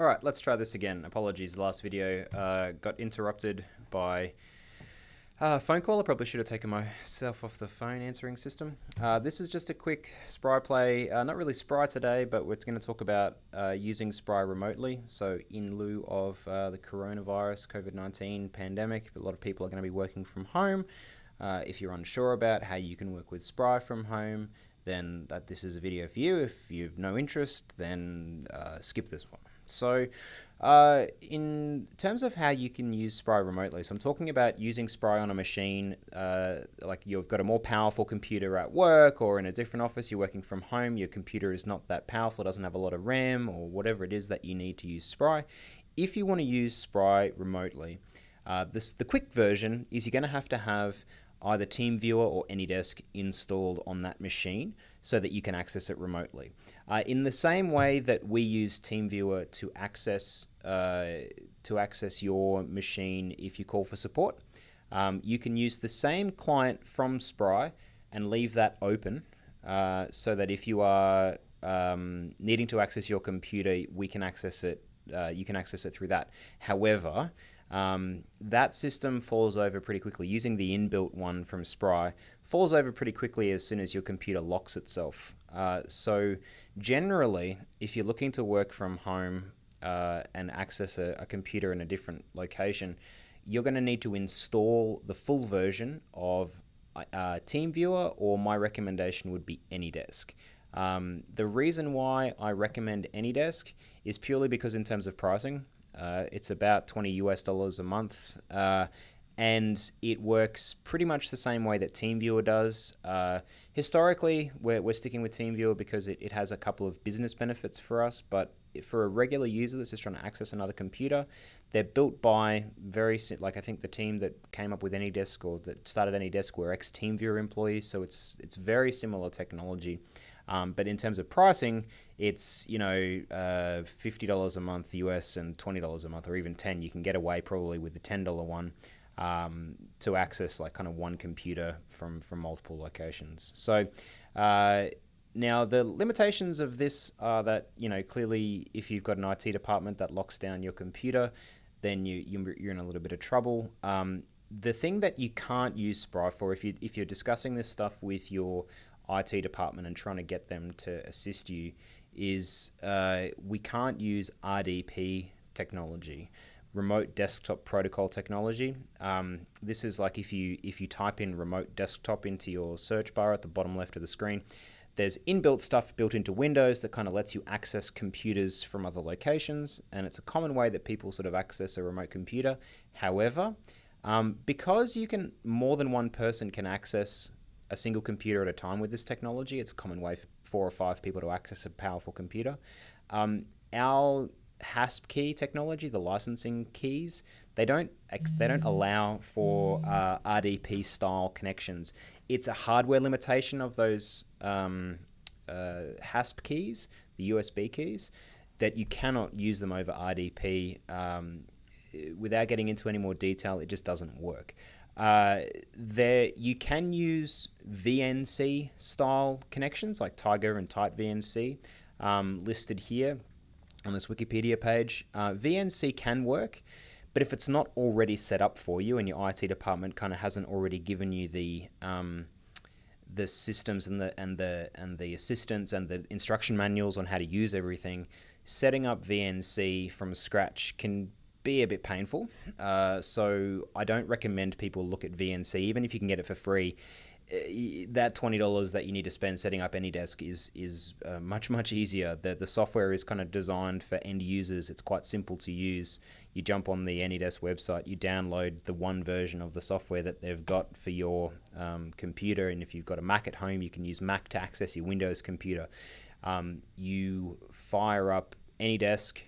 All right, let's try this again. Apologies, the last video got interrupted by a phone call. I probably should have taken myself off the phone answering system. This is just a quick Spry play. Not really Spry today, but we're going to talk about using Spry remotely. So in lieu of the coronavirus, COVID-19 pandemic, a lot of people are going to be working from home. If you're unsure about how you can work with Spry from home, then this is a video for you. If you've no interest, then skip this one. So in terms of how you can use Spry remotely, so I'm talking about using Spry on a machine, like you've got a more powerful computer at work or in a different office, you're working from home, your computer is not that powerful, doesn't have a lot of RAM or whatever it is that you need to use Spry. If you want to use Spry remotely, the quick version is you're going to have either TeamViewer or AnyDesk installed on that machine so that you can access it remotely. In the same way that we use TeamViewer to access your machine if you call for support, you can use the same client from Spry and leave that open so that if you are needing to access your computer, we can access it. You can access it through that. However, that system falls over pretty quickly. Using the inbuilt one from Spry falls over pretty quickly as soon as your computer locks itself. So generally, if you're looking to work from home and access a computer in a different location, you're going to need to install the full version of TeamViewer, or my recommendation would be AnyDesk. The reason why I recommend AnyDesk is purely because in terms of pricing, it's about $20 a month, and it works pretty much the same way that TeamViewer does. Historically, we're sticking with TeamViewer because it has a couple of business benefits for us, but for a regular user that's just trying to access another computer, they're built by I think the team that came up with AnyDesk or that started AnyDesk were ex-TeamViewer employees, so it's very similar technology. But in terms of pricing, it's $50 a month US and $20 a month, or even $10. You can get away probably with the $10 one to access like kind of one computer from multiple locations. So now the limitations of this are that clearly if you've got an IT department that locks down your computer, then you're in a little bit of trouble. The thing that you can't use Spry for, if you're discussing this stuff with your IT department and trying to get them to assist you, is we can't use RDP technology, remote desktop protocol technology. This is like if you type in remote desktop into your search bar at the bottom left of the screen, there's inbuilt stuff built into Windows that kind of lets you access computers from other locations, and it's a common way that people sort of access a remote computer. However, because more than one person can access a single computer at a time with this technology, it's a common way for 4 or 5 people to access a powerful computer. Our hasp key technology, the licensing keys, they don't allow for RDP style connections. It's a hardware limitation of those hasp keys, the USB keys, that you cannot use them over RDP. Without getting into any more detail, it just doesn't work. You can use VNC style connections like Tiger and Tight VNC listed here on this Wikipedia page. VNC can work, but if it's not already set up for you and your IT department kind of hasn't already given you the systems and the assistance and the instruction manuals on how to use everything, setting up VNC from scratch can be a bit painful. So I don't recommend people look at VNC, even if you can get it for free. That $20 that you need to spend setting up AnyDesk is much easier. The software is kind of designed for end users. It's quite simple to use. You jump on the AnyDesk website, you download the one version of the software that they've got for your computer, and if you've got a Mac at home, you can use Mac to access your Windows computer. You fire up AnyDesk.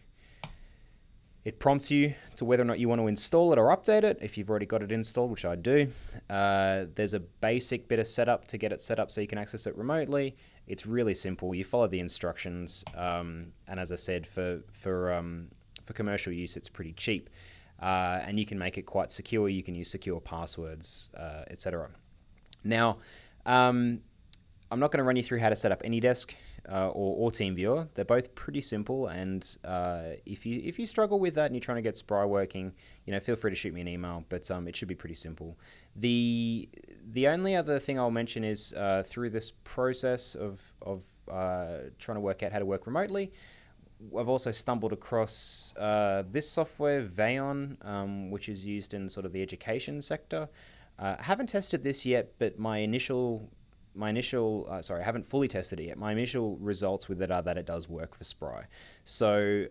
It prompts you to whether or not you want to install it or update it. If you've already got it installed, which I do, there's a basic bit of setup to get it set up so you can access it remotely. It's really simple. You follow the instructions, and as I said, for commercial use, it's pretty cheap, and you can make it quite secure. You can use secure passwords, etc. Now, I'm not going to run you through how to set up AnyDesk. or TeamViewer. They're both pretty simple, and if you struggle with that and you're trying to get Spry working, feel free to shoot me an email. But it should be pretty simple. The only other thing I'll mention is through this process of trying to work out how to work remotely, I've also stumbled across this software, Vayon, which is used in sort of the education sector. Haven't tested this yet, but I haven't fully tested it yet. My initial results with it are that it does work for Spry. So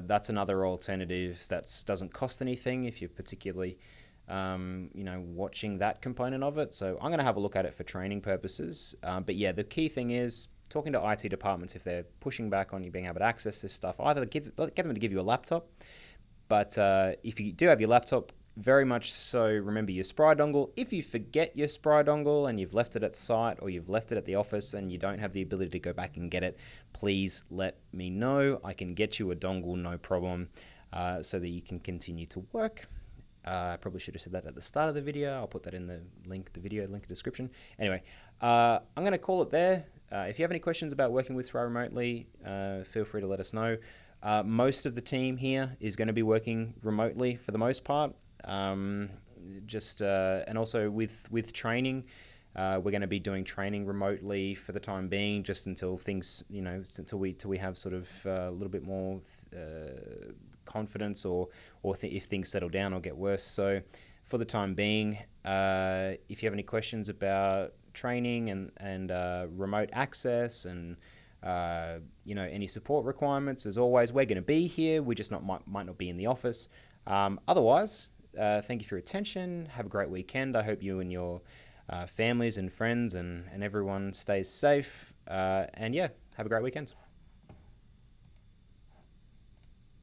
that's another alternative that doesn't cost anything if you're particularly watching that component of it. So I'm going to have a look at it for training purposes. But yeah, the key thing is talking to IT departments if they're pushing back on you being able to access this stuff. Either get them to give you a laptop, but if you do have your laptop, very much so remember your Spry dongle. If you forget your Spry dongle and you've left it at site or you've left it at the office and you don't have the ability to go back and get it, please let me know. I can get you a dongle, no problem, so that you can continue to work. I probably should have said that at the start of the video. I'll put that in the video link in the description. Anyway, I'm going to call it there. If you have any questions about working with Spry remotely, feel free to let us know. Most of the team here is going to be working remotely for the most part. And also with training, we're going to be doing training remotely for the time being, just until things, until we have sort of a little bit more confidence, or if things settle down or get worse. So for the time being, if you have any questions about training and remote access and any support requirements, as always, we're going to be here. We just might not be in the office. Otherwise, thank you for your attention. Have a great weekend. I hope you and your families and friends and everyone stays safe. And yeah, have a great weekend.